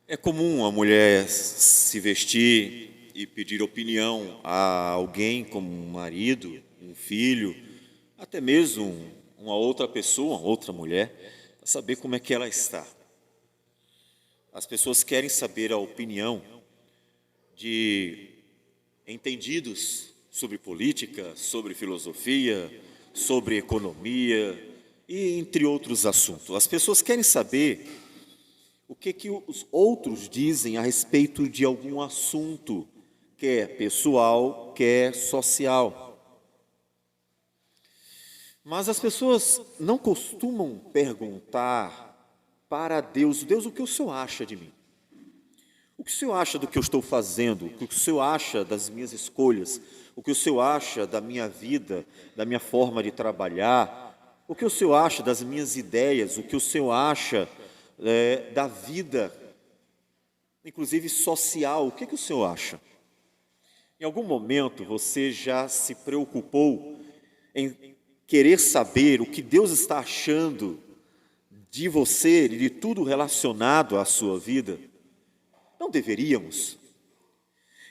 É comum a mulher se vestir e pedir opinião a alguém, como um marido, um filho, até mesmo uma outra pessoa, outra mulher, para saber como é que ela está. As pessoas querem saber a opinião de entendidos sobre política, sobre filosofia, sobre economia e entre outros assuntos. As pessoas querem saber o que os outros dizem a respeito de algum assunto, quer pessoal, quer social. Mas as pessoas não costumam perguntar para Deus: Deus, o que o Senhor acha de mim? O que o Senhor acha do que eu estou fazendo? O que o Senhor acha das minhas escolhas? O que o Senhor acha da minha vida, da minha forma de trabalhar? O que o Senhor acha das minhas ideias? O que o Senhor acha da vida, inclusive social? O que o Senhor acha? Em algum momento você já se preocupou em querer saber o que Deus está achando de você e de tudo relacionado à sua vida? Não deveríamos.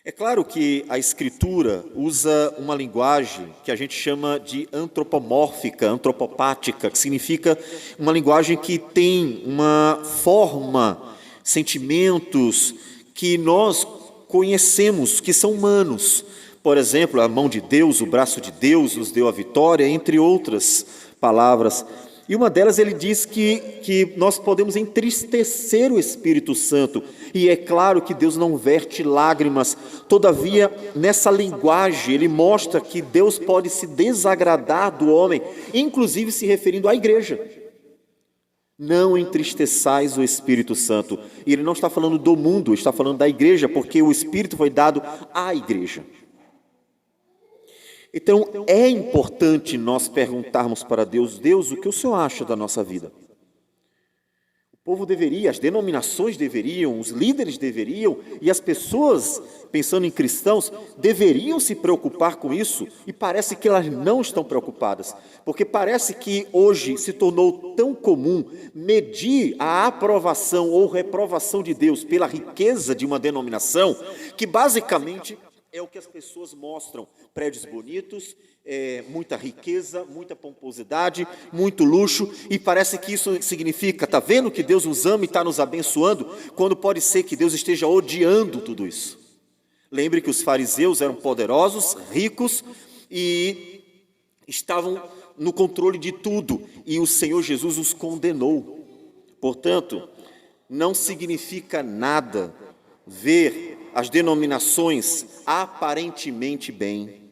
É claro que a Escritura usa uma linguagem que a gente chama de antropomórfica, antropopática, que significa uma linguagem que tem uma forma, sentimentos que nós conhecemos, que são humanos. Por exemplo, a mão de Deus, o braço de Deus nos deu a vitória, entre outras palavras. E uma delas ele diz que nós podemos entristecer o Espírito Santo. E é claro que Deus não verte lágrimas. Todavia, nessa linguagem, ele mostra que Deus pode se desagradar do homem, inclusive se referindo à igreja. Não entristeçais o Espírito Santo. E ele não está falando do mundo, está falando da igreja, porque o Espírito foi dado à igreja. Então, é importante nós perguntarmos para Deus: Deus, o que o Senhor acha da nossa vida? O povo deveria, as denominações deveriam, os líderes deveriam, e as pessoas, pensando em cristãos, deveriam se preocupar com isso, e parece que elas não estão preocupadas, porque parece que hoje se tornou tão comum medir a aprovação ou reprovação de Deus pela riqueza de uma denominação, que basicamente é o que as pessoas mostram: prédios bonitos, muita riqueza, muita pomposidade, muito luxo, e parece que isso significa: está vendo que Deus nos ama e está nos abençoando, quando pode ser que Deus esteja odiando tudo isso. Lembre que os fariseus eram poderosos, ricos e estavam no controle de tudo, e o Senhor Jesus os condenou. Portanto, não significa nada ver as denominações aparentemente bem.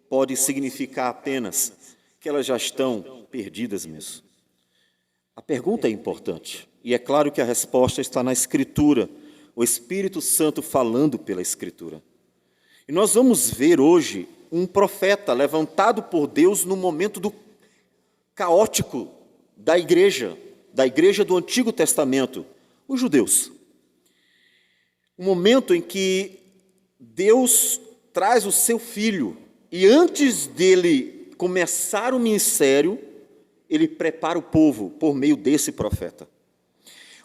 Pode significar apenas que elas já estão perdidas mesmo. A pergunta é importante, e é claro que a resposta está na Escritura, o Espírito Santo falando pela Escritura. E nós vamos ver hoje um profeta levantado por Deus no momento do caótico da igreja do Antigo Testamento, os judeus. Um momento em que Deus traz o seu filho, e antes dele começar o ministério, ele prepara o povo por meio desse profeta.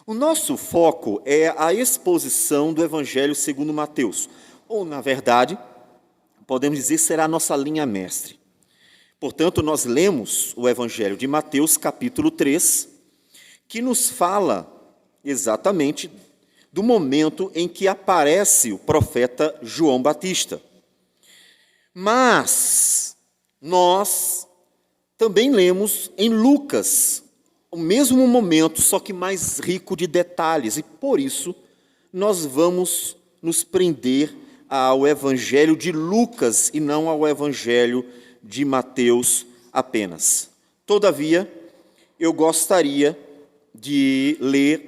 O nosso foco é a exposição do Evangelho segundo Mateus, ou, na verdade, podemos dizer, será a nossa linha mestre. Portanto, nós lemos o Evangelho de Mateus, capítulo 3, que nos fala exatamente do momento em que aparece o profeta João Batista. Mas nós também lemos em Lucas o mesmo momento, só que mais rico de detalhes, e por isso nós vamos nos prender ao Evangelho de Lucas e não ao Evangelho de Mateus apenas. Todavia, eu gostaria de ler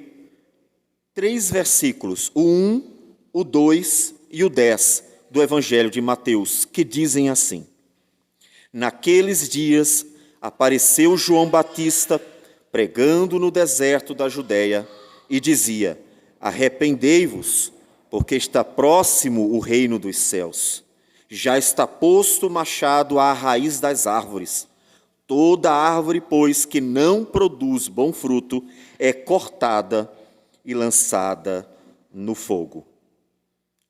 3 versículos, o 1, o 2 e o 10 do Evangelho de Mateus, que dizem assim: Naqueles dias apareceu João Batista pregando no deserto da Judéia e dizia: Arrependei-vos, porque está próximo o reino dos céus. Já está posto o machado à raiz das árvores. Toda árvore, pois, que não produz bom fruto, é cortada e lançada no fogo.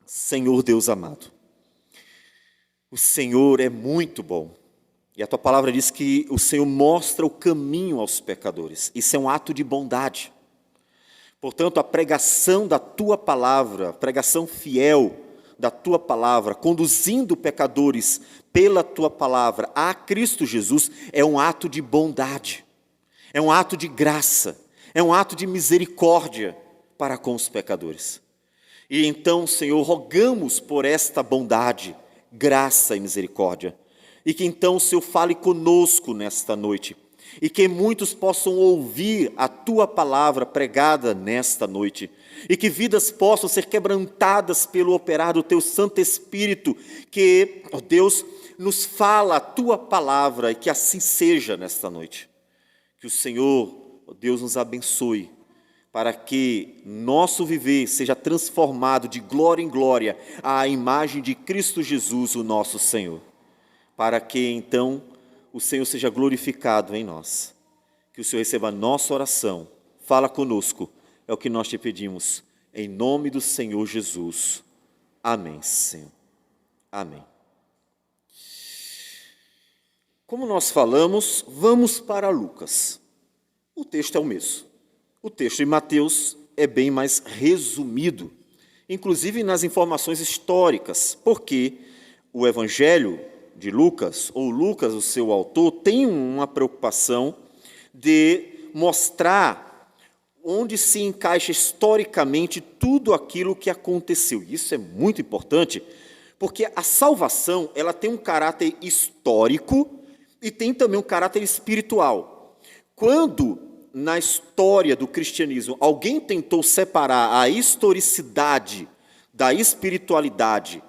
Senhor Deus amado, o Senhor é muito bom. E a tua palavra diz que o Senhor mostra o caminho aos pecadores. Isso é um ato de bondade. Portanto, a pregação da tua palavra, a pregação fiel da tua palavra, conduzindo pecadores pela tua palavra a Cristo Jesus, é um ato de bondade, é um ato de graça, é um ato de misericórdia para com os pecadores. E então, Senhor, rogamos por esta bondade, graça e misericórdia, e que então o Senhor fale conosco nesta noite, e que muitos possam ouvir a tua palavra pregada nesta noite, e que vidas possam ser quebrantadas pelo operar do teu Santo Espírito, que, ó Deus, nos fala a tua palavra, e que assim seja nesta noite. Que o Senhor, ó Deus, nos abençoe, para que nosso viver seja transformado de glória em glória à imagem de Cristo Jesus, o nosso Senhor, para que então o Senhor seja glorificado em nós. Que o Senhor receba a nossa oração, fala conosco, é o que nós te pedimos, em nome do Senhor Jesus. Amém, Senhor. Amém. Como nós falamos, vamos para Lucas. O texto é o mesmo. O texto de Mateus é bem mais resumido, inclusive nas informações históricas, porque o Evangelho de Lucas, ou Lucas, o seu autor, tem uma preocupação de mostrar onde se encaixa historicamente tudo aquilo que aconteceu. Isso é muito importante, porque a salvação ela tem um caráter histórico e tem também um caráter espiritual. Quando, na história do cristianismo, alguém tentou separar a historicidade da espiritualidade,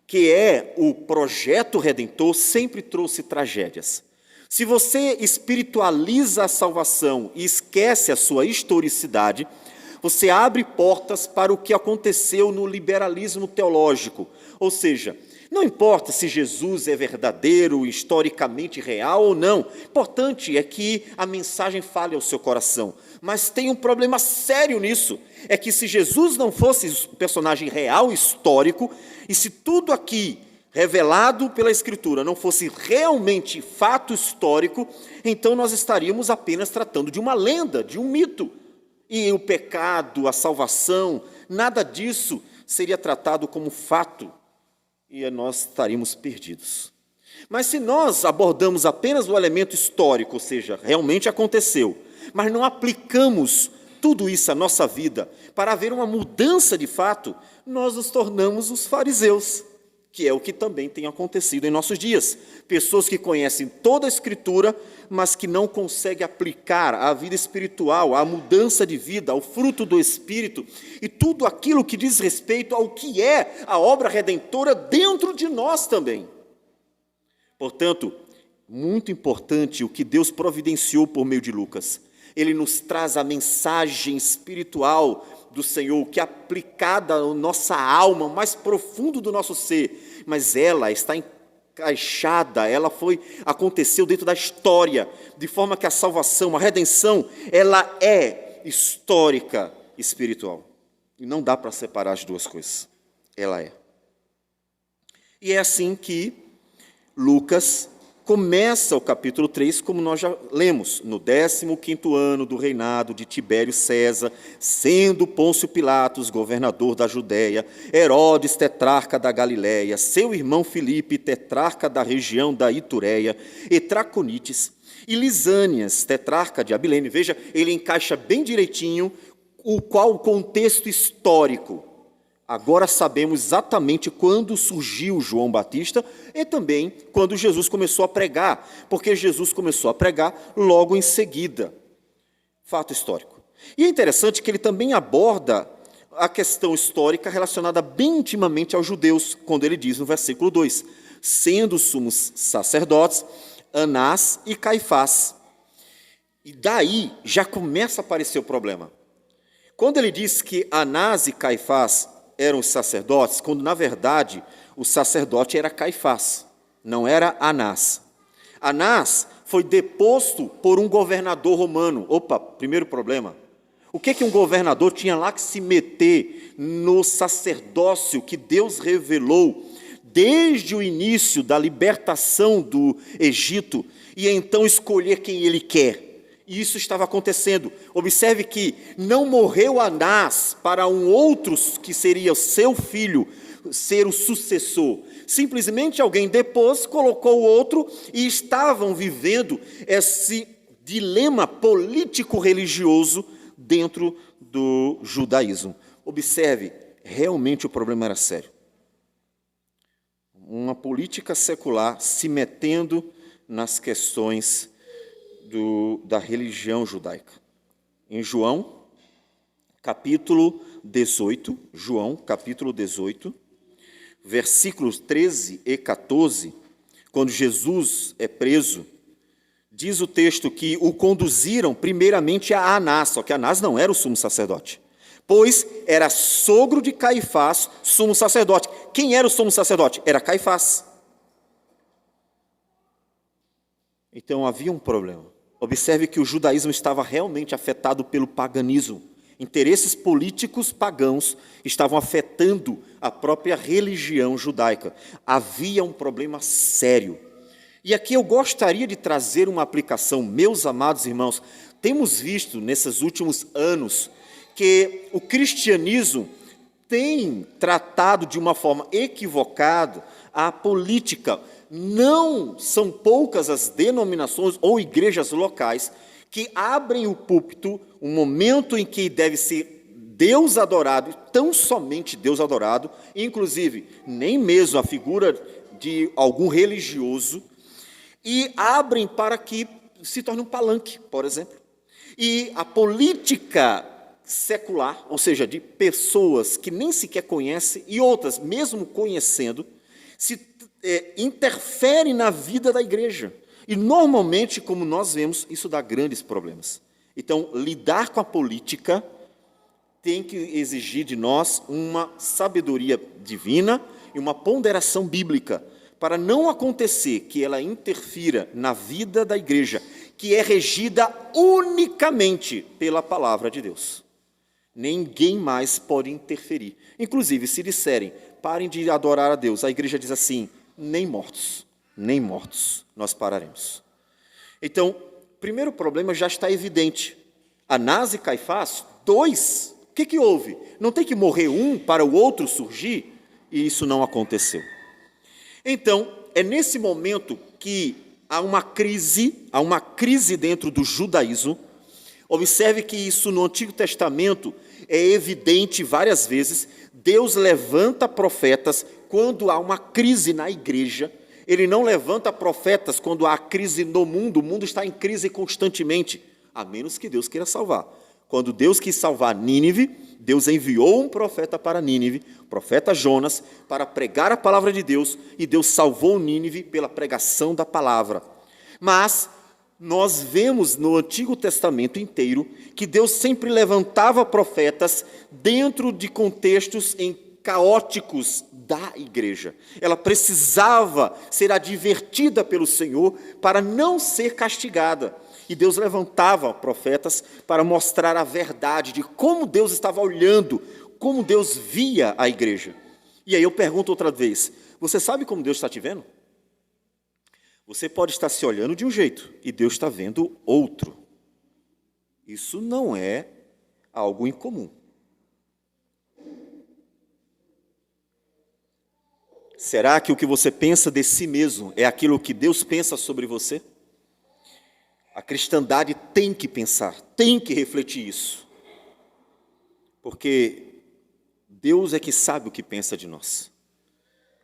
que é o projeto redentor, sempre trouxe tragédias. Se você espiritualiza a salvação e esquece a sua historicidade, você abre portas para o que aconteceu no liberalismo teológico. Ou seja, não importa se Jesus é verdadeiro, historicamente real ou não. Importante é que a mensagem fale ao seu coração. Mas tem um problema sério nisso. É que se Jesus não fosse um personagem real, histórico, e se tudo aqui revelado pela Escritura não fosse realmente fato histórico, então nós estaríamos apenas tratando de uma lenda, de um mito. E o pecado, a salvação, nada disso seria tratado como fato. E nós estaríamos perdidos. Mas se nós abordamos apenas o elemento histórico, ou seja, realmente aconteceu, mas não aplicamos tudo isso à nossa vida para haver uma mudança de fato, nós nos tornamos os fariseus, que é o que também tem acontecido em nossos dias. Pessoas que conhecem toda a Escritura, mas que não conseguem aplicar à vida espiritual, à mudança de vida, ao fruto do Espírito, e tudo aquilo que diz respeito ao que é a obra redentora dentro de nós também. Portanto, muito importante o que Deus providenciou por meio de Lucas. Ele nos traz a mensagem espiritual do Senhor, que é aplicada à nossa alma, mais profundo do nosso ser, mas ela está encaixada, aconteceu dentro da história, de forma que a salvação, a redenção, ela é histórica, espiritual. E não dá para separar as duas coisas. Ela é. E é assim que Lucas começa o capítulo 3, como nós já lemos, no 15º ano do reinado de Tibério César, sendo Pôncio Pilatos governador da Judéia, Herodes tetrarca da Galiléia, seu irmão Filipe tetrarca da região da Itureia, e Traconites, e Lisânias tetrarca de Abilene. Veja, ele encaixa bem direitinho o contexto histórico. Agora sabemos exatamente quando surgiu João Batista e também quando Jesus começou a pregar, porque Jesus começou a pregar logo em seguida. Fato histórico. E é interessante que ele também aborda a questão histórica relacionada bem intimamente aos judeus, quando ele diz no versículo 2, sendo sumos sacerdotes Anás e Caifás. E daí já começa a aparecer o problema. Quando ele diz que Anás e Caifás eram os sacerdotes, quando na verdade o sacerdote era Caifás, não era Anás. Anás foi deposto por um governador romano. Opa, primeiro problema. O que um governador tinha lá que se meter no sacerdócio que Deus revelou desde o início da libertação do Egito e então escolher quem ele quer? E isso estava acontecendo. Observe que não morreu Anás para um outro que seria seu filho ser o sucessor. Simplesmente alguém depois colocou o outro e estavam vivendo esse dilema político-religioso dentro do judaísmo. Observe, realmente o problema era sério. Uma política secular se metendo nas questões da religião judaica. Em João, capítulo 18, versículos 13 e 14, quando Jesus é preso, diz o texto que o conduziram primeiramente a Anás, só que Anás não era o sumo sacerdote, pois era sogro de Caifás, sumo sacerdote. Quem era o sumo sacerdote? Era Caifás. Então havia um problema. Observe que o judaísmo estava realmente afetado pelo paganismo. Interesses políticos pagãos estavam afetando a própria religião judaica. Havia um problema sério. E aqui eu gostaria de trazer uma aplicação. Meus amados irmãos, temos visto nesses últimos anos que o cristianismo tem tratado de uma forma equivocada a política. Não são poucas as denominações ou igrejas locais que abrem o púlpito, um momento em que deve ser Deus adorado, tão somente Deus adorado, inclusive nem mesmo a figura de algum religioso, e abrem para que se torne um palanque, por exemplo. E a política secular, ou seja, de pessoas que nem sequer conhecem, e outras, mesmo conhecendo, interfere na vida da igreja. E, normalmente, como nós vemos, isso dá grandes problemas. Então, lidar com a política tem que exigir de nós uma sabedoria divina e uma ponderação bíblica, para não acontecer que ela interfira na vida da igreja, que é regida unicamente pela palavra de Deus. Ninguém mais pode interferir. Inclusive, se disserem, parem de adorar a Deus, a igreja diz assim, nem mortos nós pararemos. Então, o primeiro problema já está evidente. Anás e Caifás, dois, o que houve? Não tem que morrer um para o outro surgir? E isso não aconteceu. Então, é nesse momento que há uma crise dentro do judaísmo. Observe que isso no Antigo Testamento é evidente várias vezes. Deus levanta profetas quando há uma crise na igreja. Ele não levanta profetas quando há crise no mundo. O mundo está em crise constantemente, a menos que Deus queira salvar. Quando Deus quis salvar Nínive, Deus enviou um profeta para Nínive, o profeta Jonas, para pregar a palavra de Deus, e Deus salvou Nínive pela pregação da palavra. Mas nós vemos no Antigo Testamento inteiro que Deus sempre levantava profetas dentro de contextos caóticos da igreja. Ela precisava ser advertida pelo Senhor para não ser castigada. E Deus levantava profetas para mostrar a verdade de como Deus estava olhando, como Deus via a igreja. E aí eu pergunto outra vez, você sabe como Deus está te vendo? Você pode estar se olhando de um jeito e Deus está vendo outro. Isso não é algo incomum. Será que o que você pensa de si mesmo é aquilo que Deus pensa sobre você? A cristandade tem que pensar, tem que refletir isso. Porque Deus é que sabe o que pensa de nós.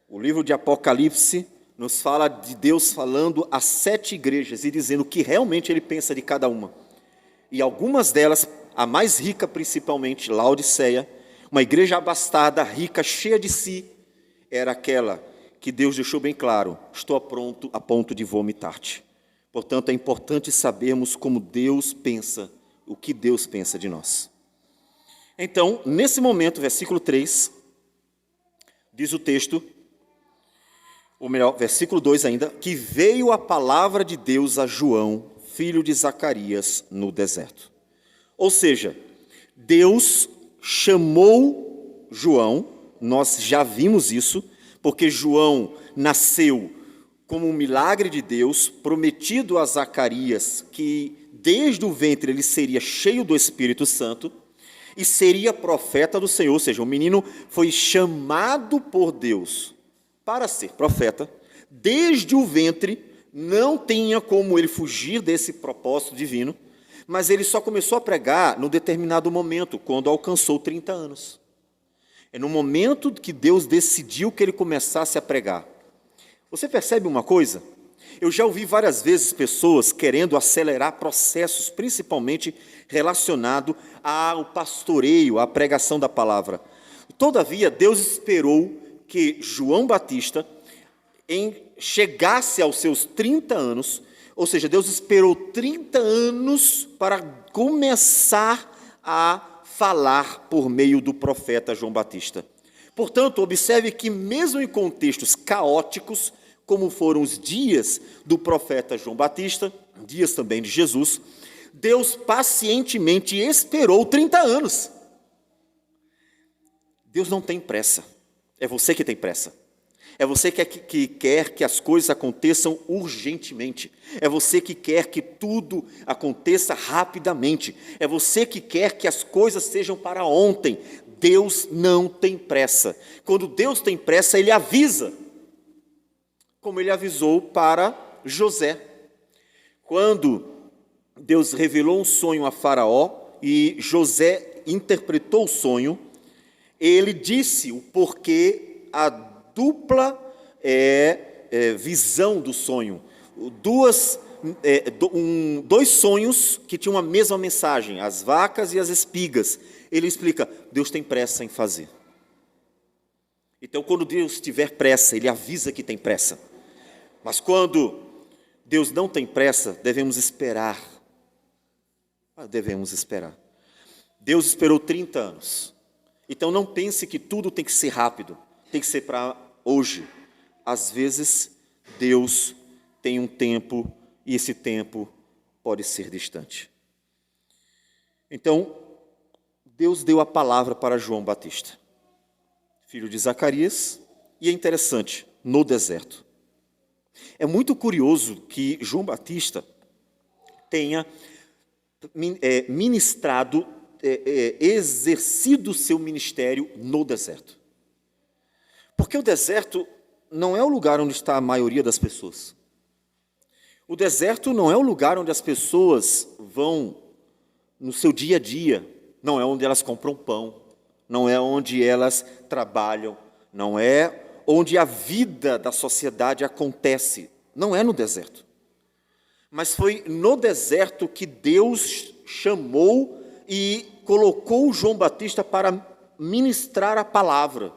O livro de Apocalipse nos fala de Deus falando às 7 igrejas e dizendo o que realmente Ele pensa de cada uma. E algumas delas, a mais rica principalmente, Laodiceia, uma igreja abastada, rica, cheia de si, era aquela que Deus deixou bem claro, estou pronto a ponto de vomitar-te. Portanto, é importante sabermos como Deus pensa, o que Deus pensa de nós. Então, nesse momento, versículo 3, diz o texto, ou melhor, versículo 2 ainda, que veio a palavra de Deus a João, filho de Zacarias, no deserto. Ou seja, Deus chamou João, nós já vimos isso, porque João nasceu como um milagre de Deus, prometido a Zacarias, que desde o ventre ele seria cheio do Espírito Santo e seria profeta do Senhor, ou seja, o menino foi chamado por Deus para ser profeta, desde o ventre, não tinha como ele fugir desse propósito divino, mas ele só começou a pregar num determinado momento, quando alcançou 30 anos. É no momento que Deus decidiu que ele começasse a pregar. Você percebe uma coisa? Eu já ouvi várias vezes pessoas querendo acelerar processos, principalmente relacionado ao pastoreio, à pregação da palavra. Todavia, Deus esperou que João Batista chegasse aos seus 30 anos, ou seja, Deus esperou 30 anos para começar a falar por meio do profeta João Batista. Portanto, observe que mesmo em contextos caóticos, como foram os dias do profeta João Batista, dias também de Jesus, Deus pacientemente esperou 30 anos. Deus não tem pressa, é você que tem pressa. É você que quer que as coisas aconteçam urgentemente. É você que quer que tudo aconteça rapidamente. É você que quer que as coisas sejam para ontem. Deus não tem pressa. Quando Deus tem pressa, Ele avisa. Como Ele avisou para José. Quando Deus revelou um sonho a Faraó e José interpretou o sonho, ele disse o porquê a dupla visão do sonho. Dois sonhos que tinham a mesma mensagem, as vacas e as espigas. Ele explica, Deus tem pressa em fazer. Então, quando Deus tiver pressa, Ele avisa que tem pressa. Mas quando Deus não tem pressa, devemos esperar. Devemos esperar. Deus esperou 30 anos. Então, não pense que tudo tem que ser rápido, tem que ser para hoje. Às vezes, Deus tem um tempo e esse tempo pode ser distante. Então, Deus deu a palavra para João Batista, filho de Zacarias, e é interessante, no deserto. É muito curioso que João Batista tenha ministrado, exercido o seu ministério no deserto. Porque o deserto não é o lugar onde está a maioria das pessoas. O deserto não é o lugar onde as pessoas vão no seu dia a dia, não é onde elas compram pão, não é onde elas trabalham, não é onde a vida da sociedade acontece, não é no deserto. Mas foi no deserto que Deus chamou e colocou João Batista para ministrar a palavra.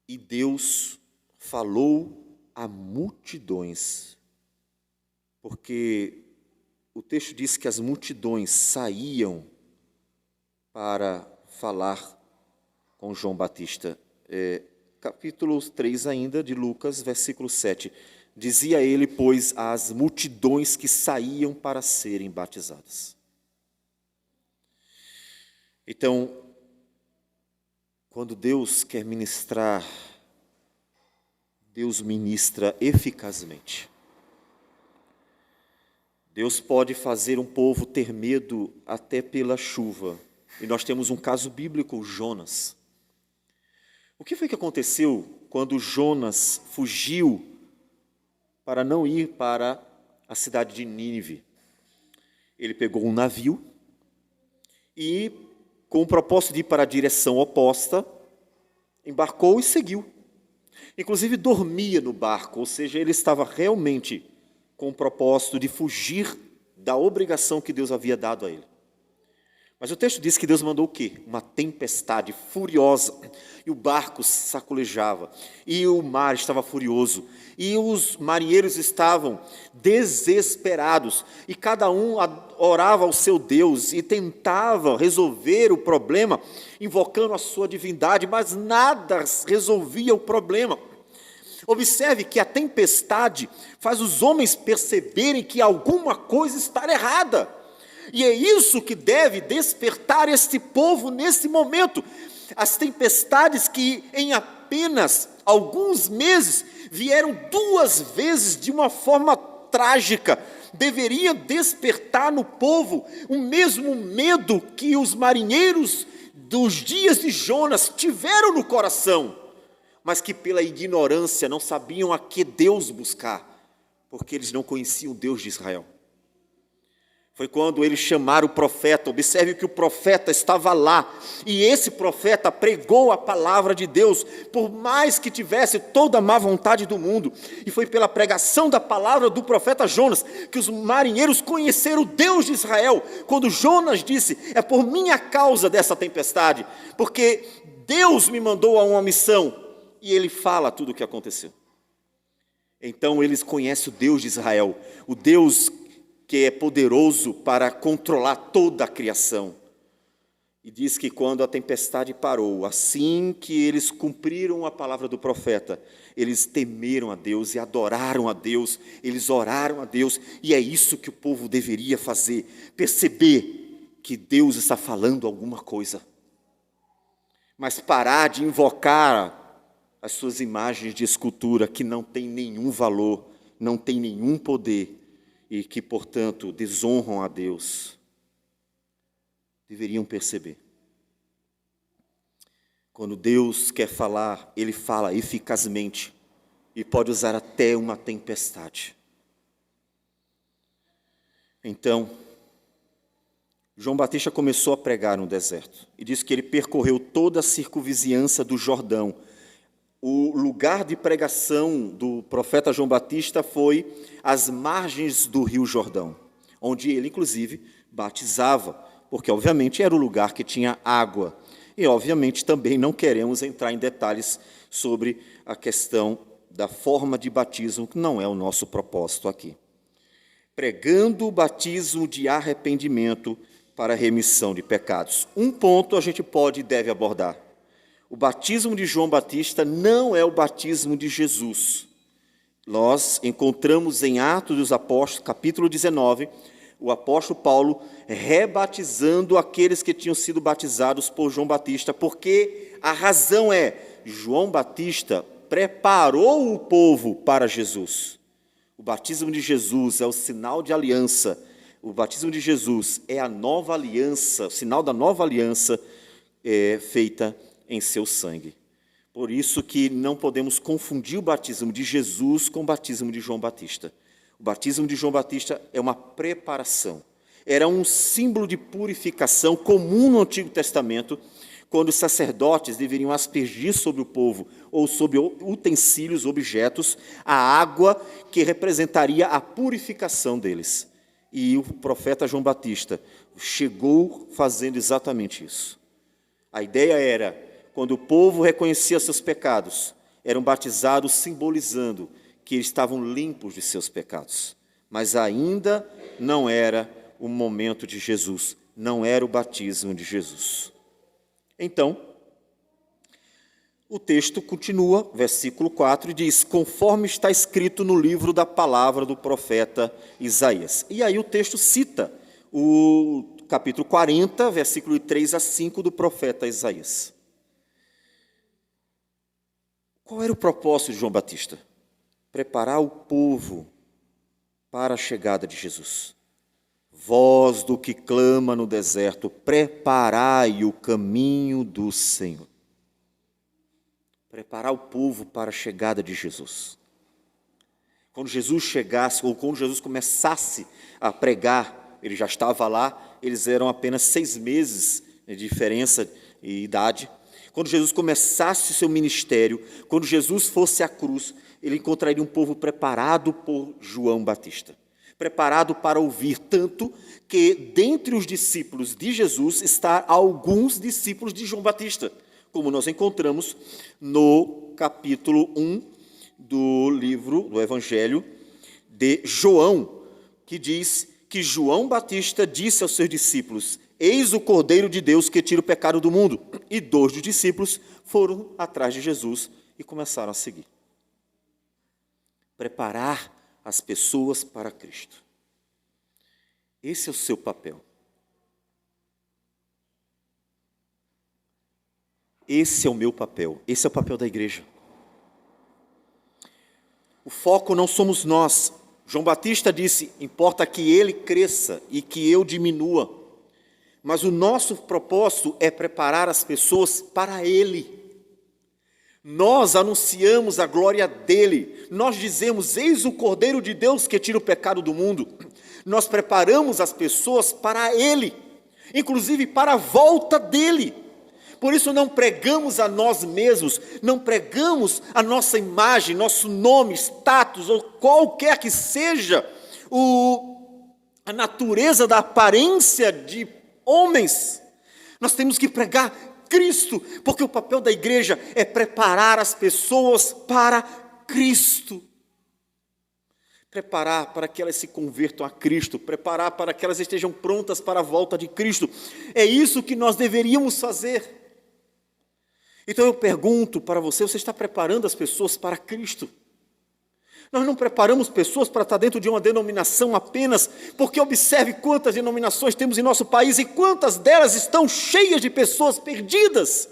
E Deus falou a multidões, porque o texto diz que as multidões saíam para falar com João Batista. Capítulo 3 ainda, de Lucas, versículo 7. Dizia ele, pois, às multidões que saíam para serem batizadas. Então, quando Deus quer ministrar, Deus ministra eficazmente. Deus pode fazer um povo ter medo até pela chuva. E nós temos um caso bíblico, Jonas. O que foi que aconteceu quando Jonas fugiu para não ir para a cidade de Nínive? Ele pegou um navio e, com o propósito de ir para a direção oposta, embarcou e seguiu. Inclusive dormia no barco, ou seja, ele estava realmente com o propósito de fugir da obrigação que Deus havia dado a ele. Mas o texto diz que Deus mandou o quê? Uma tempestade furiosa, e o barco sacolejava, e o mar estava furioso, e os marinheiros estavam desesperados, e cada um orava ao seu Deus, e tentava resolver o problema, invocando a sua divindade, mas nada resolvia o problema. Observe que a tempestade faz os homens perceberem que alguma coisa está errada. E é isso que deve despertar este povo nesse momento. As tempestades que em apenas alguns meses vieram 2 vezes de uma forma trágica, deveriam despertar no povo o mesmo medo que os marinheiros dos dias de Jonas tiveram no coração, mas que pela ignorância não sabiam a que Deus buscar, porque eles não conheciam o Deus de Israel. Foi quando eles chamaram o profeta. Observe que o profeta estava lá, e esse profeta pregou a palavra de Deus, por mais que tivesse toda a má vontade do mundo. E foi pela pregação da palavra do profeta Jonas que os marinheiros conheceram o Deus de Israel, quando Jonas disse: é por minha causa dessa tempestade, porque Deus me mandou a uma missão. E ele fala tudo o que aconteceu. Então eles conhecem o Deus de Israel, o Deus que é poderoso para controlar toda a criação. E diz que quando a tempestade parou, assim que eles cumpriram a palavra do profeta, eles temeram a Deus e adoraram a Deus, eles oraram a Deus, e é isso que o povo deveria fazer, perceber que Deus está falando alguma coisa, mas parar de invocar as suas imagens de escultura que não tem nenhum valor, não tem nenhum poder, e que, portanto, desonram a Deus. Deveriam perceber. Quando Deus quer falar, Ele fala eficazmente e pode usar até uma tempestade. Então, João Batista começou a pregar no deserto e diz que ele percorreu toda a circunvizinhança do Jordão. O lugar de pregação do profeta João Batista foi às margens do Rio Jordão, onde ele, inclusive, batizava, porque, obviamente, era o lugar que tinha água. E, obviamente, também não queremos entrar em detalhes sobre a questão da forma de batismo, que não é o nosso propósito aqui. Pregando o batismo de arrependimento para a remissão de pecados. Um ponto a gente pode e deve abordar. O batismo de João Batista não é o batismo de Jesus. Nós encontramos em Atos dos Apóstolos, capítulo 19, o apóstolo Paulo rebatizando aqueles que tinham sido batizados por João Batista, porque a razão é, João Batista preparou o povo para Jesus. O batismo de Jesus é o sinal de aliança. O batismo de Jesus é a nova aliança, o sinal da nova aliança feita em seu sangue. Por isso que não podemos confundir o batismo de Jesus com o batismo de João Batista. O batismo de João Batista é uma preparação. Era um símbolo de purificação comum no Antigo Testamento, quando os sacerdotes deveriam aspergir sobre o povo ou sobre utensílios, objetos, a água que representaria a purificação deles. E o profeta João Batista chegou fazendo exatamente isso. A ideia era, quando o povo reconhecia seus pecados, eram batizados simbolizando que eles estavam limpos de seus pecados. Mas ainda não era o momento de Jesus, não era o batismo de Jesus. Então, o texto continua, versículo 4, e diz: conforme está escrito no livro da palavra do profeta Isaías. E aí o texto cita o capítulo 40, versículo 3 a 5 do profeta Isaías. Qual era o propósito de João Batista? Preparar o povo para a chegada de Jesus. Voz do que clama no deserto, preparai o caminho do Senhor. Preparar o povo para a chegada de Jesus. Quando Jesus chegasse, ou quando Jesus começasse a pregar, ele já estava lá, eles eram apenas 6 meses de diferença e idade. Quando Jesus começasse o seu ministério, quando Jesus fosse à cruz, ele encontraria um povo preparado por João Batista. Preparado para ouvir, tanto que dentre os discípulos de Jesus está alguns discípulos de João Batista, como nós encontramos no capítulo 1 do livro, do Evangelho de João, que diz que João Batista disse aos seus discípulos: eis o Cordeiro de Deus que tira o pecado do mundo. E 2 dos discípulos foram atrás de Jesus e começaram a seguir. Preparar as pessoas para Cristo. Esse é o seu papel. Esse é o meu papel, esse é o papel da igreja. O foco não somos nós. João Batista disse: importa que ele cresça e que eu diminua. Mas o nosso propósito é preparar as pessoas para ele. Nós anunciamos a glória dele. Nós dizemos: eis o Cordeiro de Deus que tira o pecado do mundo. Nós preparamos as pessoas para ele, inclusive para a volta dele. Por isso não pregamos a nós mesmos, não pregamos a nossa imagem, nosso nome, status ou qualquer que seja a natureza da aparência de homens. Nós temos que pregar Cristo, porque o papel da igreja é preparar as pessoas para Cristo. Preparar para que elas se convertam a Cristo, preparar para que elas estejam prontas para a volta de Cristo. É isso que nós deveríamos fazer. Então eu pergunto para você está preparando as pessoas para Cristo? Nós não preparamos pessoas para estar dentro de uma denominação apenas, porque observe quantas denominações temos em nosso país e quantas delas estão cheias de pessoas perdidas.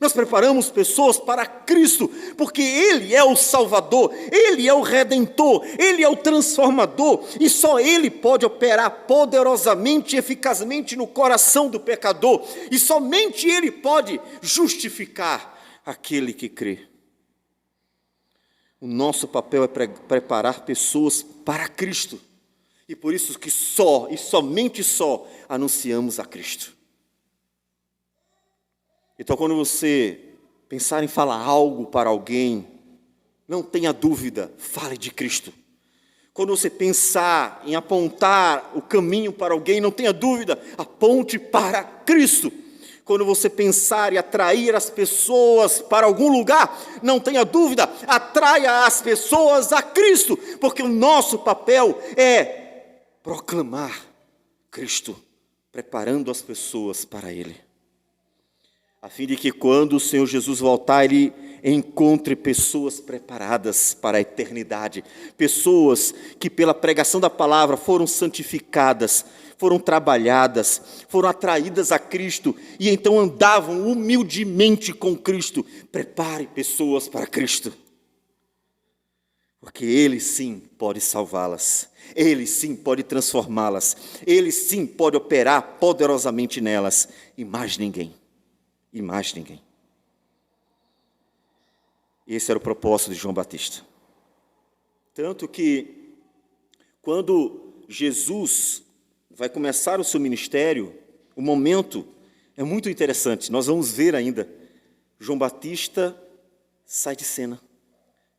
Nós preparamos pessoas para Cristo, porque Ele é o Salvador, Ele é o Redentor, Ele é o Transformador, e só Ele pode operar poderosamente e eficazmente no coração do pecador, e somente Ele pode justificar aquele que crê. O nosso papel é preparar pessoas para Cristo, e por isso que só e somente só anunciamos a Cristo. Então, quando você pensar em falar algo para alguém, não tenha dúvida, fale de Cristo. Quando você pensar em apontar o caminho para alguém, não tenha dúvida, aponte para Cristo. Quando você pensar em atrair as pessoas para algum lugar, não tenha dúvida, atraia as pessoas a Cristo, porque o nosso papel é proclamar Cristo, preparando as pessoas para Ele. A fim de que quando o Senhor Jesus voltar, Ele encontre pessoas preparadas para a eternidade, pessoas que pela pregação da palavra foram santificadas, foram trabalhadas, foram atraídas a Cristo e então andavam humildemente com Cristo. Prepare pessoas para Cristo, porque Ele sim pode salvá-las, Ele sim pode transformá-las, Ele sim pode operar poderosamente nelas, e mais ninguém. E mais ninguém. Esse era o propósito de João Batista. Tanto que, quando Jesus vai começar o seu ministério, o momento é muito interessante. Nós vamos ver ainda. João Batista sai de cena.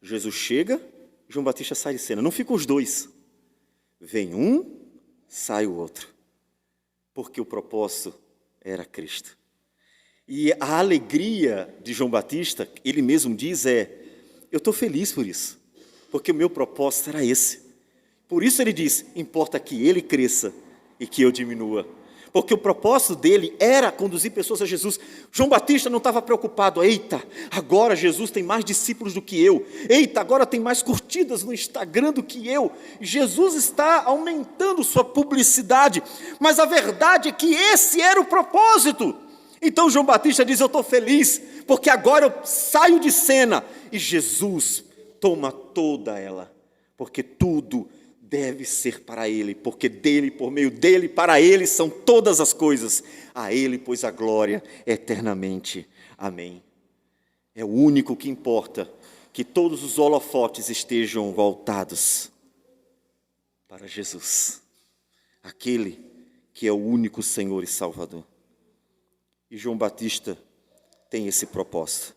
Jesus chega, João Batista sai de cena. Não ficam os dois. Vem um, sai o outro. Porque o propósito era Cristo. E a alegria de João Batista, ele mesmo diz, eu estou feliz por isso, porque o meu propósito era esse. Por isso ele diz, importa que ele cresça e que eu diminua. Porque o propósito dele era conduzir pessoas a Jesus. João Batista não estava preocupado, eita, agora Jesus tem mais discípulos do que eu. Eita, agora tem mais curtidas no Instagram do que eu. Jesus está aumentando sua publicidade. Mas a verdade é que esse era o propósito. Então João Batista diz, eu estou feliz, porque agora eu saio de cena e Jesus toma toda ela, porque tudo deve ser para Ele, porque dele, por meio dele, para Ele são todas as coisas, a Ele, pois a glória eternamente. Amém. É o único que importa, que todos os holofotes estejam voltados para Jesus, aquele que é o único Senhor e Salvador. E João Batista tem esse propósito.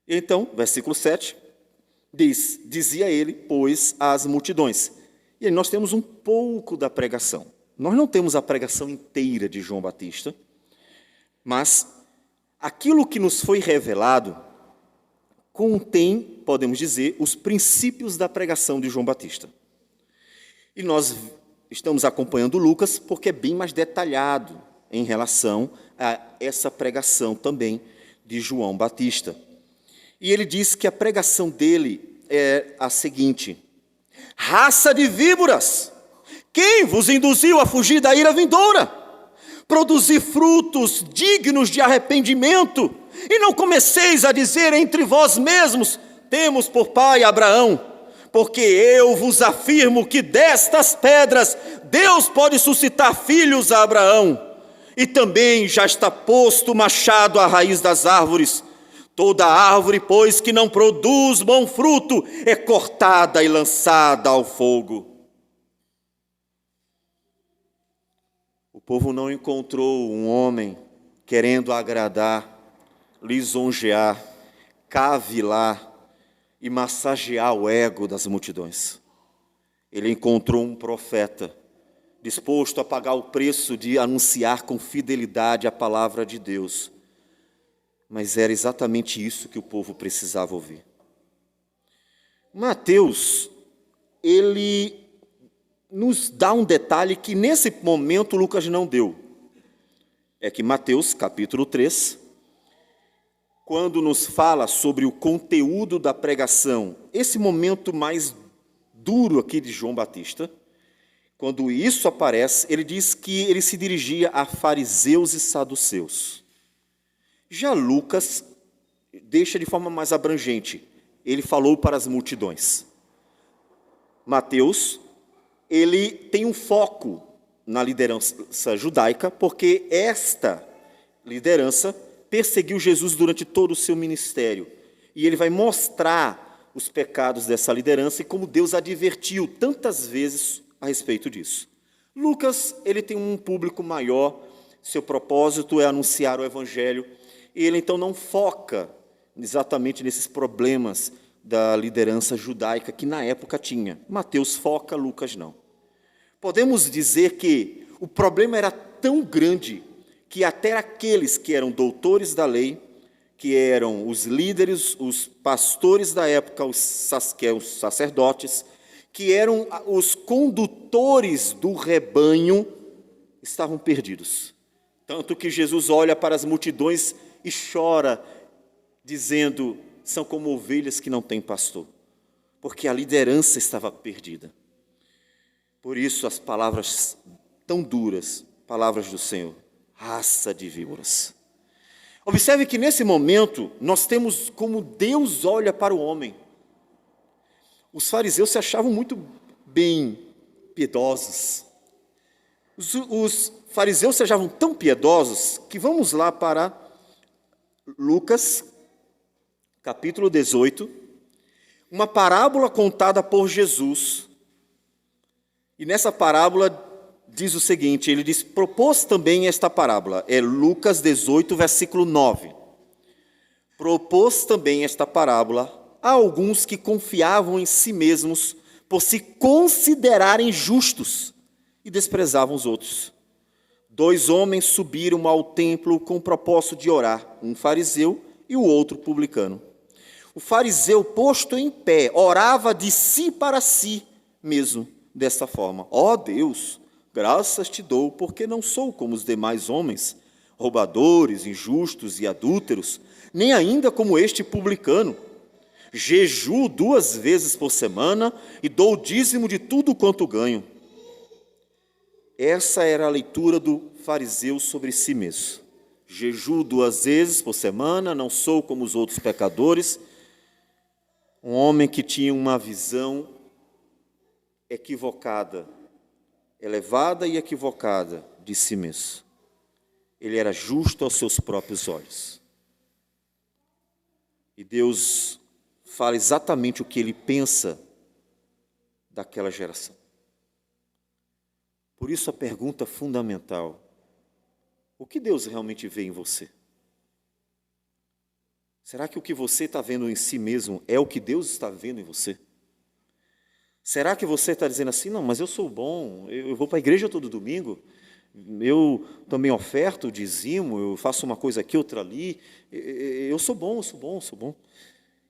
Então, versículo 7, dizia ele, pois, às multidões. E aí nós temos um pouco da pregação. Nós não temos a pregação inteira de João Batista, mas aquilo que nos foi revelado contém, podemos dizer, os princípios da pregação de João Batista. E nós estamos acompanhando Lucas porque é bem mais detalhado em relação a essa pregação também de João Batista. E ele diz que a pregação dele é a seguinte: raça de víboras, quem vos induziu a fugir da ira vindoura? Produzir frutos dignos de arrependimento, E não comeceis a dizer entre vós mesmos: temos por pai Abraão, porque eu vos afirmo que destas pedras Deus pode suscitar filhos a Abraão. E também já está posto o machado à raiz das árvores. Toda árvore, pois, que não produz bom fruto, é cortada e lançada ao fogo. O povo não encontrou um homem querendo agradar, lisonjear, cavilar e massagear o ego das multidões. Ele encontrou um profeta disposto a pagar o preço de anunciar com fidelidade a palavra de Deus. Mas era exatamente isso que o povo precisava ouvir. Mateus, ele nos dá um detalhe que nesse momento Lucas não deu. É que Mateus, capítulo 3, quando nos fala sobre o conteúdo da pregação, esse momento mais duro aqui de João Batista, quando isso aparece, ele diz que ele se dirigia a fariseus e saduceus. Já Lucas deixa de forma mais abrangente, ele falou para as multidões. Mateus, ele tem um foco na liderança judaica, porque esta liderança perseguiu Jesus durante todo o seu ministério. E ele vai mostrar os pecados dessa liderança e como Deus advertiu tantas vezes a respeito disso. Lucas, ele tem um público maior, seu propósito é anunciar o evangelho, e ele então não foca exatamente nesses problemas da liderança judaica que na época tinha. Mateus foca, Lucas não. Podemos dizer que o problema era tão grande que até aqueles que eram doutores da lei, que eram os líderes, os pastores da época, os sacerdotes, que eram os condutores do rebanho, estavam perdidos. Tanto que Jesus olha para as multidões e chora, dizendo: são como ovelhas que não têm pastor, porque a liderança estava perdida. Por isso as palavras tão duras, palavras do Senhor: raça de víboras. Observe que nesse momento nós temos como Deus olha para o homem. Os fariseus se achavam muito bem piedosos. Os fariseus se achavam tão piedosos que vamos lá para Lucas, capítulo 18, uma parábola contada por Jesus. E nessa parábola diz o seguinte, ele diz, propôs também esta parábola, é Lucas 18, versículo 9. Propôs também esta parábola a alguns que confiavam em si mesmos por se considerarem justos e desprezavam os outros. 2 homens subiram ao templo com o propósito de orar, um fariseu e o outro publicano. O fariseu, posto em pé, orava de si para si mesmo, desta forma: ó Deus, graças te dou, porque não sou como os demais homens, roubadores, injustos e adúlteros, nem ainda como este publicano. Jejuo 2 vezes por semana e dou o dízimo de tudo quanto ganho. Essa era a leitura do fariseu sobre si mesmo. Jejuo 2 vezes por semana, não sou como os outros pecadores. Um homem que tinha uma visão equivocada, elevada e equivocada de si mesmo. Ele era justo aos seus próprios olhos. E Deus fala exatamente o que ele pensa daquela geração. Por isso a pergunta fundamental: o que Deus realmente vê em você? Será que o que você está vendo em si mesmo é o que Deus está vendo em você? Será que você está dizendo assim, não, mas eu sou bom, eu vou para a igreja todo domingo, eu também oferto, dizimo, eu faço uma coisa aqui, outra ali, eu sou bom, eu sou bom, eu sou bom.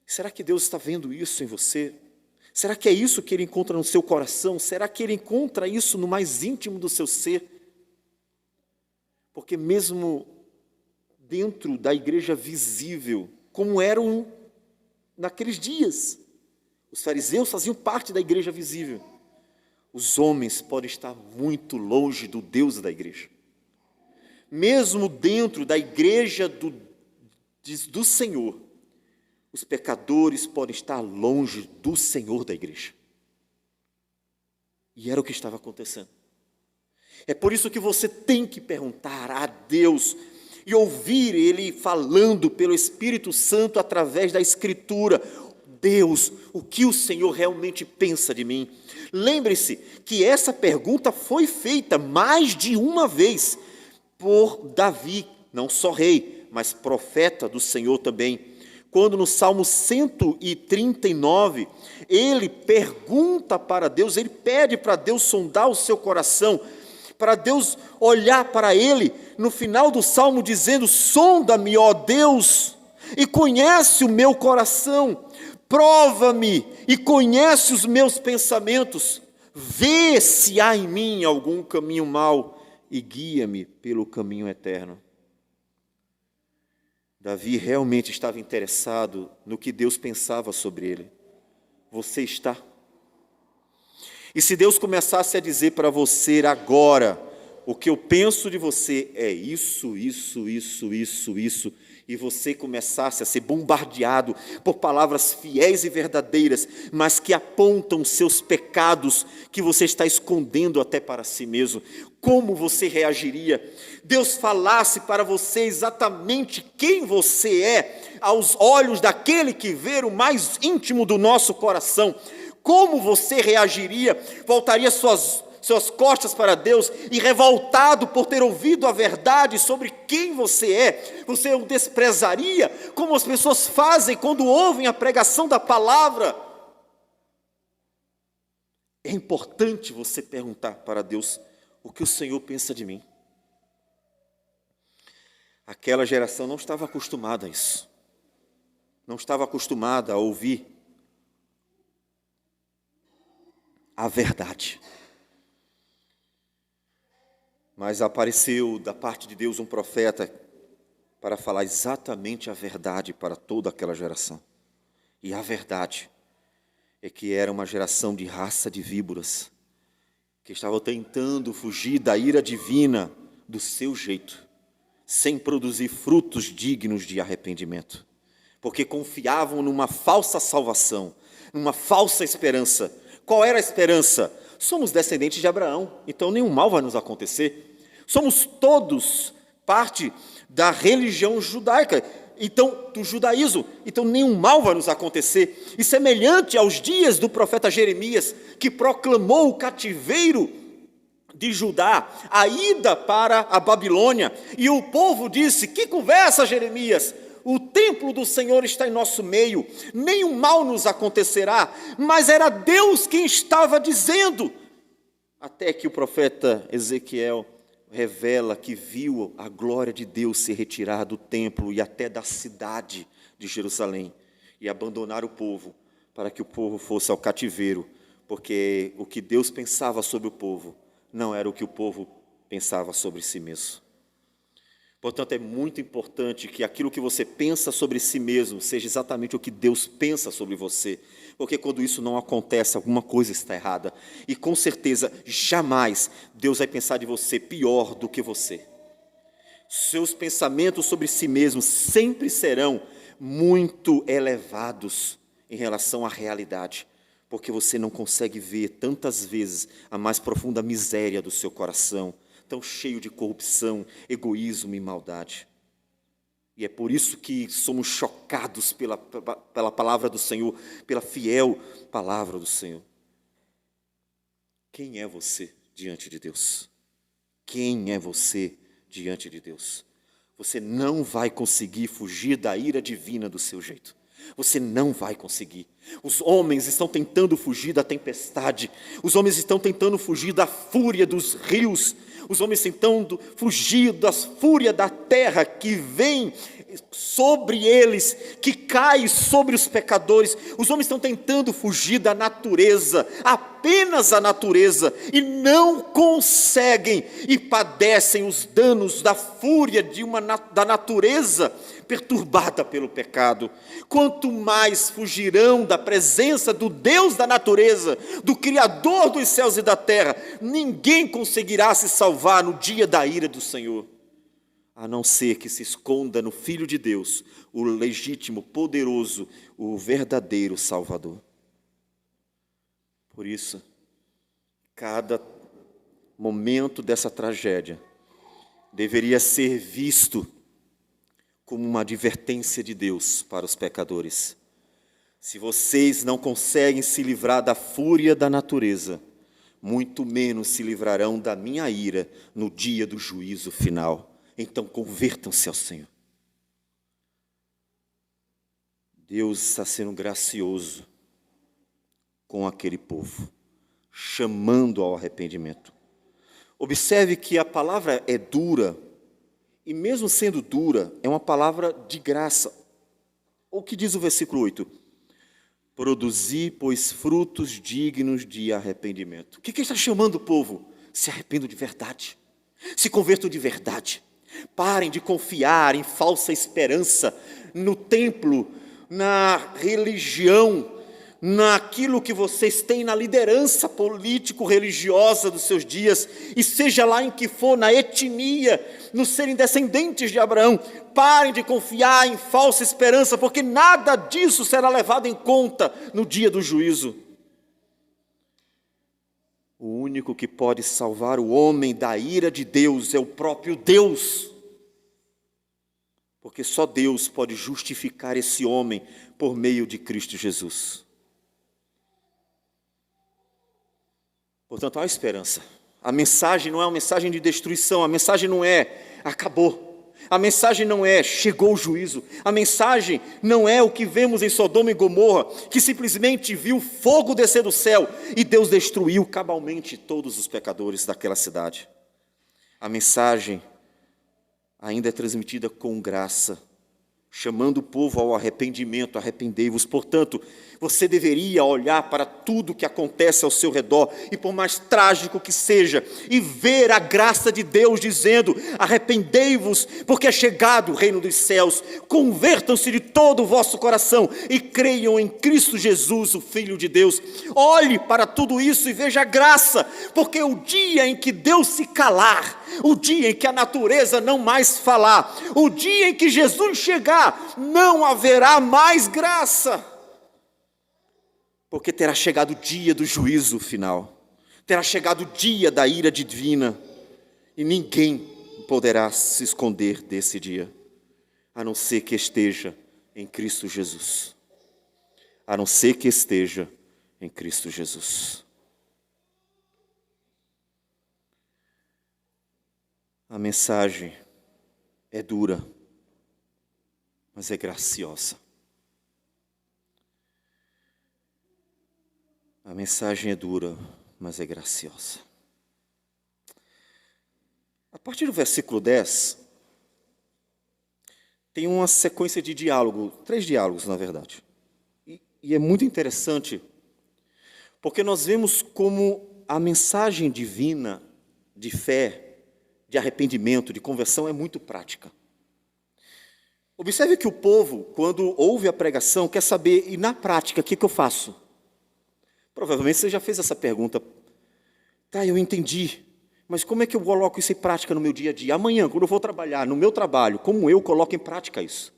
Será que Deus está vendo isso em você? Será que é isso que Ele encontra no seu coração? Será que Ele encontra isso no mais íntimo do seu ser? Porque mesmo dentro da igreja visível, como eram naqueles dias, os fariseus faziam parte da igreja visível. Os homens podem estar muito longe do Deus da igreja. Mesmo dentro da igreja do Senhor, os pecadores podem estar longe do Senhor da igreja. E era o que estava acontecendo. É por isso que você tem que perguntar a Deus e ouvir Ele falando pelo Espírito Santo através da Escritura. Deus, o que o Senhor realmente pensa de mim? Lembre-se que essa pergunta foi feita mais de uma vez por Davi, não só rei, mas profeta do Senhor também. Quando no Salmo 139, ele pergunta para Deus, ele pede para Deus sondar o seu coração, para Deus olhar para ele, no final do Salmo dizendo: sonda-me, ó Deus, e conhece o meu coração, prova-me e conhece os meus pensamentos, vê se há em mim algum caminho mau e guia-me pelo caminho eterno. Davi realmente estava interessado no que Deus pensava sobre ele. Você está? E se Deus começasse a dizer para você agora: o que eu penso de você é isso, e você começasse a ser bombardeado por palavras fiéis e verdadeiras, mas que apontam seus pecados que você está escondendo até para si mesmo, como você reagiria? Deus falasse para você exatamente quem você é, aos olhos daquele que vê o mais íntimo do nosso coração, como você reagiria? Voltaria suas costas para Deus e, revoltado por ter ouvido a verdade sobre quem você é, você o desprezaria, como as pessoas fazem quando ouvem a pregação da palavra? É importante você perguntar para Deus: o que o Senhor pensa de mim? Aquela geração não estava acostumada a isso, não estava acostumada a ouvir a verdade. Mas apareceu da parte de Deus um profeta para falar exatamente a verdade para toda aquela geração. E a verdade é que era uma geração de raça de víboras, que estava tentando fugir da ira divina do seu jeito, sem produzir frutos dignos de arrependimento, porque confiavam numa falsa salvação, numa falsa esperança. Qual era a esperança? Somos descendentes de Abraão, então nenhum mal vai nos acontecer. Somos todos parte da religião judaica, então do judaísmo, então nenhum mal vai nos acontecer. E semelhante aos dias do profeta Jeremias, que proclamou o cativeiro de Judá, a ida para a Babilônia, e o povo disse: que conversa, Jeremias? O templo do Senhor está em nosso meio, nenhum mal nos acontecerá. Mas era Deus quem estava dizendo, até que o profeta Ezequiel revela que viu a glória de Deus se retirar do templo e até da cidade de Jerusalém e abandonar o povo, para que o povo fosse ao cativeiro, porque o que Deus pensava sobre o povo não era o que o povo pensava sobre si mesmo. Portanto, é muito importante que aquilo que você pensa sobre si mesmo seja exatamente o que Deus pensa sobre você, porque quando isso não acontece, alguma coisa está errada, e com certeza, jamais Deus vai pensar de você pior do que você. Seus pensamentos sobre si mesmo sempre serão muito elevados em relação à realidade, porque você não consegue ver tantas vezes a mais profunda miséria do seu coração, tão cheio de corrupção, egoísmo e maldade. E é por isso que somos chocados pela palavra do Senhor, pela fiel palavra do Senhor. Quem é você diante de Deus? Quem é você diante de Deus? Você não vai conseguir fugir da ira divina do seu jeito. Você não vai conseguir. Os homens estão tentando fugir da tempestade. Os homens estão tentando fugir da fúria dos rios. Os homens tentando fugir da fúria da terra que vem sobre eles, que cai sobre os pecadores. Os homens estão tentando fugir da natureza, apenas a natureza, e não conseguem, e padecem os danos da fúria da natureza perturbada pelo pecado. Quanto mais fugirão da presença do Deus da natureza, do Criador dos céus e da terra, ninguém conseguirá se salvar no dia da ira do Senhor. a não ser que se esconda no Filho de Deus, o legítimo, poderoso, o verdadeiro Salvador. Por isso, cada momento dessa tragédia deveria ser visto como uma advertência de Deus para os pecadores. Se vocês não conseguem se livrar da fúria da natureza, muito menos se livrarão da minha ira no dia do juízo final. Então convertam-se ao Senhor. Deus está sendo gracioso com aquele povo, chamando ao arrependimento. Observe que a palavra é dura, e mesmo sendo dura, é uma palavra de graça. O que diz o versículo 8? Produzi, pois, frutos dignos de arrependimento. O que ele está chamando o povo? Se arrependam de verdade. Se convertam de verdade. Parem de confiar em falsa esperança no templo, na religião, naquilo que vocês têm na liderança político-religiosa dos seus dias, e seja lá em que for, na etnia, no serem descendentes de Abraão. Parem de confiar em falsa esperança, porque nada disso será levado em conta no dia do juízo. O único que pode salvar o homem da ira de Deus é o próprio Deus, porque só Deus pode justificar esse homem por meio de Cristo Jesus. Portanto, há esperança. A mensagem não é uma mensagem de destruição, a mensagem não é acabou, a mensagem não é chegou o juízo, a mensagem não é o que vemos em Sodoma e Gomorra, que simplesmente viu fogo descer do céu e Deus destruiu cabalmente todos os pecadores daquela cidade. A mensagem ainda é transmitida com graça, chamando o povo ao arrependimento. Arrependei-vos. Portanto, você deveria olhar para tudo que acontece ao seu redor, e por mais trágico que seja, e ver a graça de Deus dizendo: arrependei-vos, porque é chegado o reino dos céus. Convertam-se de todo o vosso coração e creiam em Cristo Jesus, o Filho de Deus. Olhe para tudo isso e veja a graça, porque o dia em que Deus se calar, o dia em que a natureza não mais falar, o dia em que Jesus chegar, não haverá mais graça, porque terá chegado o dia do juízo final, terá chegado o dia da ira divina, e ninguém poderá se esconder desse dia, a não ser que esteja em Cristo Jesus, a não ser que esteja em Cristo Jesus. A mensagem é dura, mas é graciosa. A mensagem é dura, mas é graciosa. A partir do versículo 10, tem uma sequência de diálogo, 3 diálogos, na verdade. E é muito interessante, porque nós vemos como a mensagem divina de fé, de arrependimento, de conversão, é muito prática. Observe que o povo, quando ouve a pregação, quer saber: e na prática, o que eu faço? Provavelmente você já fez essa pergunta. Tá, eu entendi, mas como é que eu coloco isso em prática no meu dia a dia? Amanhã, quando eu for trabalhar, no meu trabalho, como eu coloco em prática isso?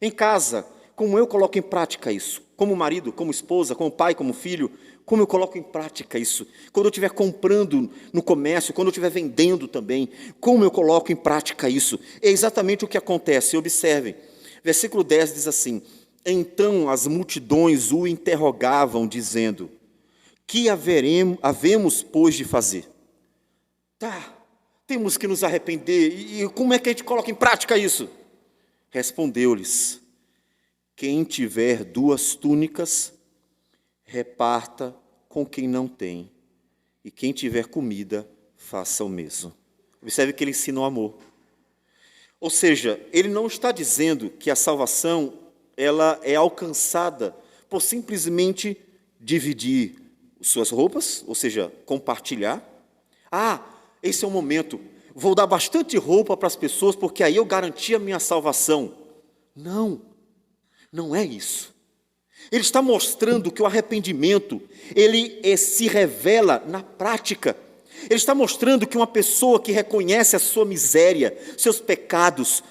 Em casa, como eu coloco em prática isso? Como marido, como esposa, como pai, como filho, como eu coloco em prática isso? Quando eu estiver comprando no comércio, quando eu estiver vendendo também, como eu coloco em prática isso? É exatamente o que acontece. Observem, versículo 10 diz assim: então as multidões o interrogavam, dizendo: que havemos, pois, de fazer? Tá, temos que nos arrepender, e como é que a gente coloca em prática isso? Respondeu-lhes: quem tiver 2 túnicas, reparta com quem não tem, e quem tiver comida, faça o mesmo. Observe que ele ensina o amor. Ou seja, ele não está dizendo que a salvação ela é alcançada por simplesmente dividir suas roupas, ou seja, compartilhar. Ah, esse é o momento, vou dar bastante roupa para as pessoas, porque aí eu garanti a minha salvação. Não, não é isso. Ele está mostrando que o arrependimento, ele se revela na prática. Ele está mostrando que uma pessoa que reconhece a sua miséria, seus pecados,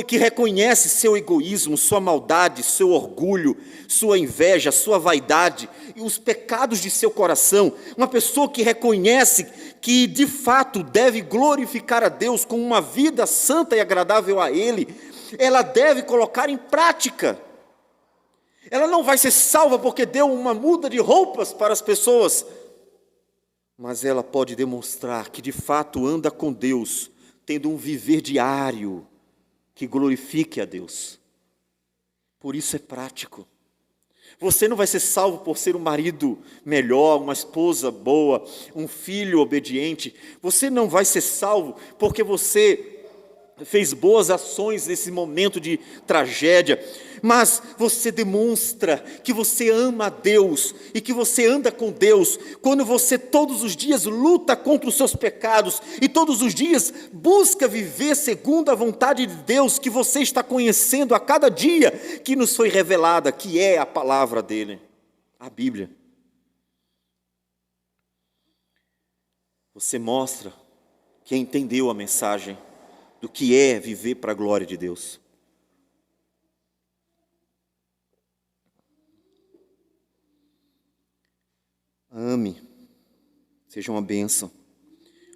que reconhece seu egoísmo, sua maldade, seu orgulho, sua inveja, sua vaidade e os pecados de seu coração, uma pessoa que reconhece que de fato deve glorificar a Deus com uma vida santa e agradável a Ele, ela deve colocar em prática. Ela não vai ser salva porque deu uma muda de roupas para as pessoas, mas ela pode demonstrar que de fato anda com Deus, tendo um viver diário que glorifique a Deus. Por isso é prático. Você não vai ser salvo por ser um marido melhor, uma esposa boa, um filho obediente. Você não vai ser salvo porque você fez boas ações nesse momento de tragédia, mas você demonstra que você ama a Deus e que você anda com Deus quando você todos os dias luta contra os seus pecados e todos os dias busca viver segundo a vontade de Deus que você está conhecendo a cada dia que nos foi revelada, que é a palavra dele, a Bíblia. Você mostra que entendeu a mensagem do que é viver para a glória de Deus. Ame, seja uma bênção.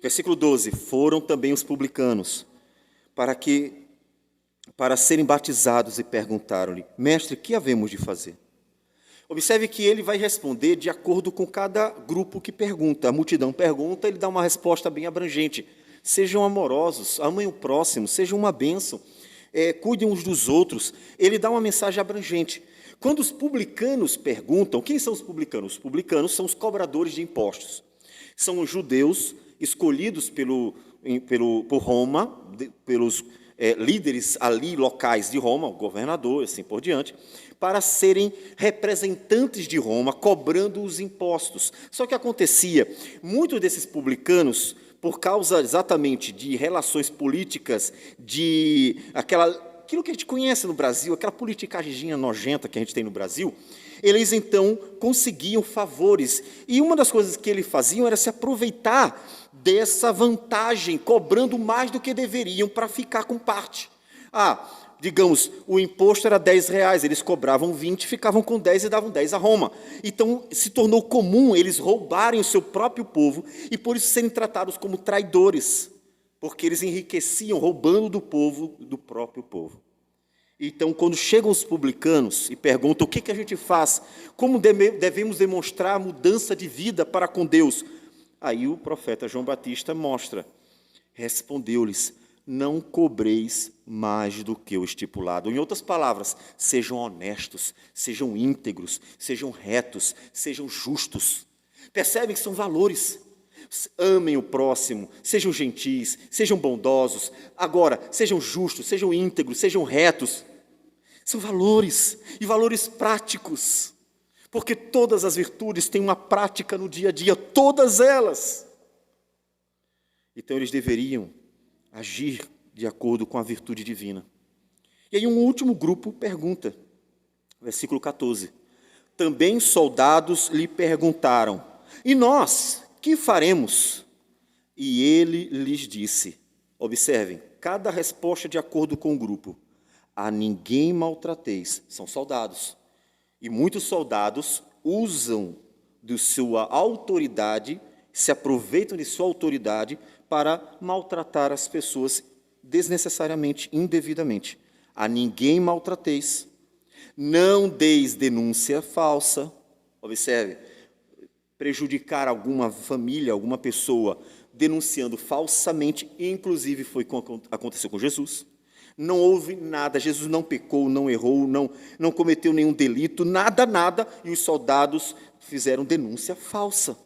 Versículo 12, foram também os publicanos, para serem batizados e perguntaram-lhe, mestre, que havemos de fazer? Observe que ele vai responder de acordo com cada grupo que pergunta. A multidão pergunta, ele dá uma resposta bem abrangente. Sejam amorosos, amem o próximo, sejam uma bênção, cuidem uns dos outros. Ele dá uma mensagem abrangente. Quando os publicanos perguntam, quem são os publicanos? Os publicanos são os cobradores de impostos. São os judeus escolhidos por Roma, pelos líderes ali locais de Roma, o governador, assim por diante, para serem representantes de Roma, cobrando os impostos. Só que acontecia, muitos desses publicanos, por causa exatamente de relações políticas, aquilo que a gente conhece no Brasil, aquela politicagemzinha nojenta que a gente tem no Brasil, eles então conseguiam favores. E uma das coisas que eles faziam era se aproveitar dessa vantagem, cobrando mais do que deveriam para ficar com parte. Digamos, o imposto era R$10, eles cobravam 20, ficavam com 10 e davam 10 a Roma. Então, se tornou comum eles roubarem o seu próprio povo e por isso serem tratados como traidores, porque eles enriqueciam roubando do próprio povo. Então, quando chegam os publicanos e perguntam o que a gente faz, como devemos demonstrar a mudança de vida para com Deus, aí o profeta João Batista mostra, respondeu-lhes, não cobreis mais do que o estipulado. Em outras palavras, sejam honestos, sejam íntegros, sejam retos, sejam justos. Percebem que são valores. Amem o próximo, sejam gentis, sejam bondosos. Agora, sejam justos, sejam íntegros, sejam retos. São valores, e valores práticos. Porque todas as virtudes têm uma prática no dia a dia, todas elas. Então, eles deveriam agir de acordo com a virtude divina. E aí um último grupo pergunta, versículo 14. Também soldados lhe perguntaram, e nós, que faremos? E ele lhes disse, observem, cada resposta de acordo com o grupo. A ninguém maltrateis, são soldados. E muitos soldados usam de sua autoridade, se aproveitam de sua autoridade para maltratar as pessoas desnecessariamente, indevidamente. A ninguém maltrateis, não deis denúncia falsa. Observe, prejudicar alguma família, alguma pessoa, denunciando falsamente, inclusive foi o que aconteceu com Jesus. Não houve nada, Jesus não pecou, não errou, não cometeu nenhum delito, nada, e os soldados fizeram denúncia falsa.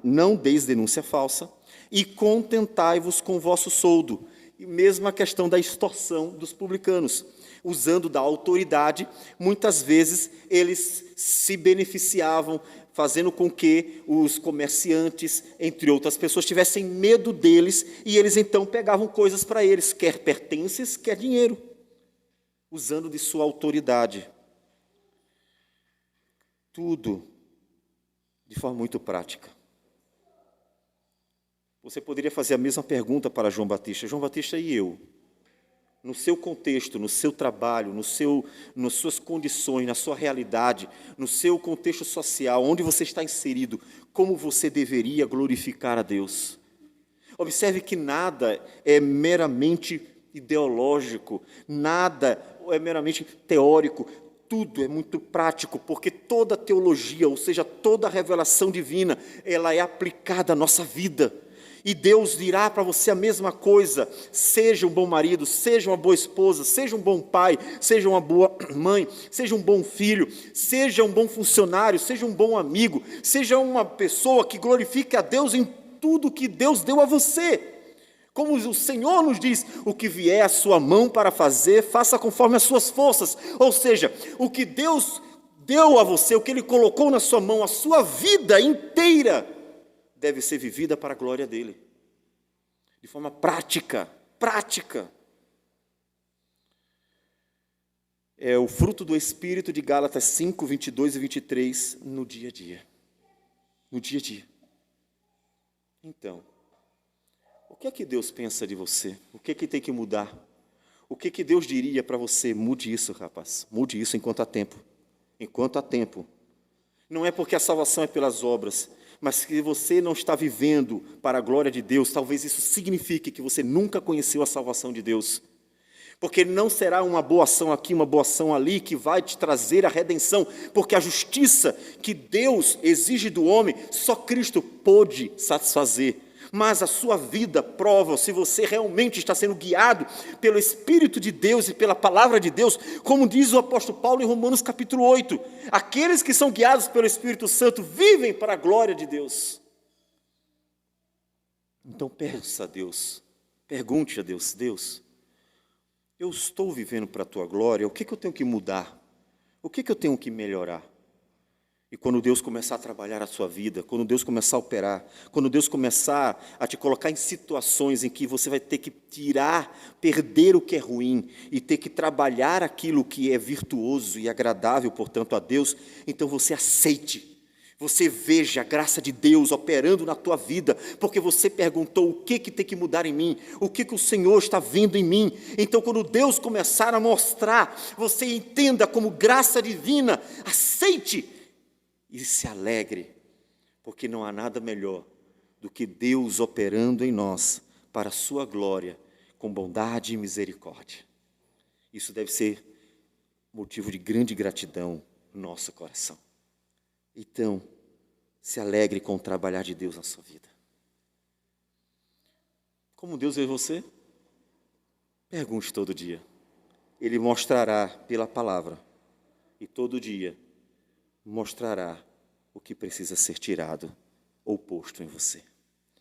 Não deis denúncia falsa, e contentai-vos com o vosso soldo. E mesmo a questão da extorsão dos publicanos, usando da autoridade, muitas vezes eles se beneficiavam, fazendo com que os comerciantes, entre outras pessoas, tivessem medo deles, e eles então pegavam coisas para eles, quer pertences, quer dinheiro, usando de sua autoridade. Tudo de forma muito prática. Você poderia fazer a mesma pergunta para João Batista. João Batista, e eu? No seu contexto, no seu trabalho, nas suas condições, na sua realidade, no seu contexto social, onde você está inserido, como você deveria glorificar a Deus? Observe que nada é meramente ideológico, nada é meramente teórico, tudo é muito prático, porque toda teologia, ou seja, toda revelação divina, ela é aplicada à nossa vida. E Deus dirá para você a mesma coisa: seja um bom marido, seja uma boa esposa, seja um bom pai, seja uma boa mãe, seja um bom filho, seja um bom funcionário, seja um bom amigo, seja uma pessoa que glorifique a Deus em tudo que Deus deu a você. Como o Senhor nos diz, o que vier à sua mão para fazer, faça conforme as suas forças. Ou seja, o que Deus deu a você, o que Ele colocou na sua mão, a sua vida inteira, deve ser vivida para a glória dEle. De forma prática, prática. É o fruto do Espírito de Gálatas 5, 22 e 23, no dia a dia. No dia a dia. Então, o que é que Deus pensa de você? O que é que tem que mudar? O que é que Deus diria para você? Mude isso, rapaz. Mude isso enquanto há tempo. Enquanto há tempo. Não é porque a salvação é pelas obras, mas que você não está vivendo para a glória de Deus, talvez isso signifique que você nunca conheceu a salvação de Deus. Porque não será uma boa ação aqui, uma boa ação ali, que vai te trazer a redenção, porque a justiça que Deus exige do homem, só Cristo pôde satisfazer. Mas a sua vida prova se você realmente está sendo guiado pelo Espírito de Deus e pela palavra de Deus, como diz o apóstolo Paulo em Romanos capítulo 8. Aqueles que são guiados pelo Espírito Santo vivem para a glória de Deus. Então peça a Deus, pergunte a Deus: Deus, eu estou vivendo para a Tua glória, o que eu tenho que mudar? O que eu tenho que melhorar? E quando Deus começar a trabalhar a sua vida, quando Deus começar a operar, quando Deus começar a te colocar em situações em que você vai ter que perder o que é ruim e ter que trabalhar aquilo que é virtuoso e agradável, portanto, a Deus, então você aceite, você veja a graça de Deus operando na tua vida, porque você perguntou o que tem que mudar em mim, o que o Senhor está vendo em mim. Então, quando Deus começar a mostrar, você entenda como graça divina, aceite e se alegre, porque não há nada melhor do que Deus operando em nós para a sua glória, com bondade e misericórdia. Isso deve ser motivo de grande gratidão no nosso coração. Então, se alegre com o trabalhar de Deus na sua vida. Como Deus vê você? Pergunte todo dia. Ele mostrará pela palavra, e todo dia mostrará o que precisa ser tirado ou posto em você.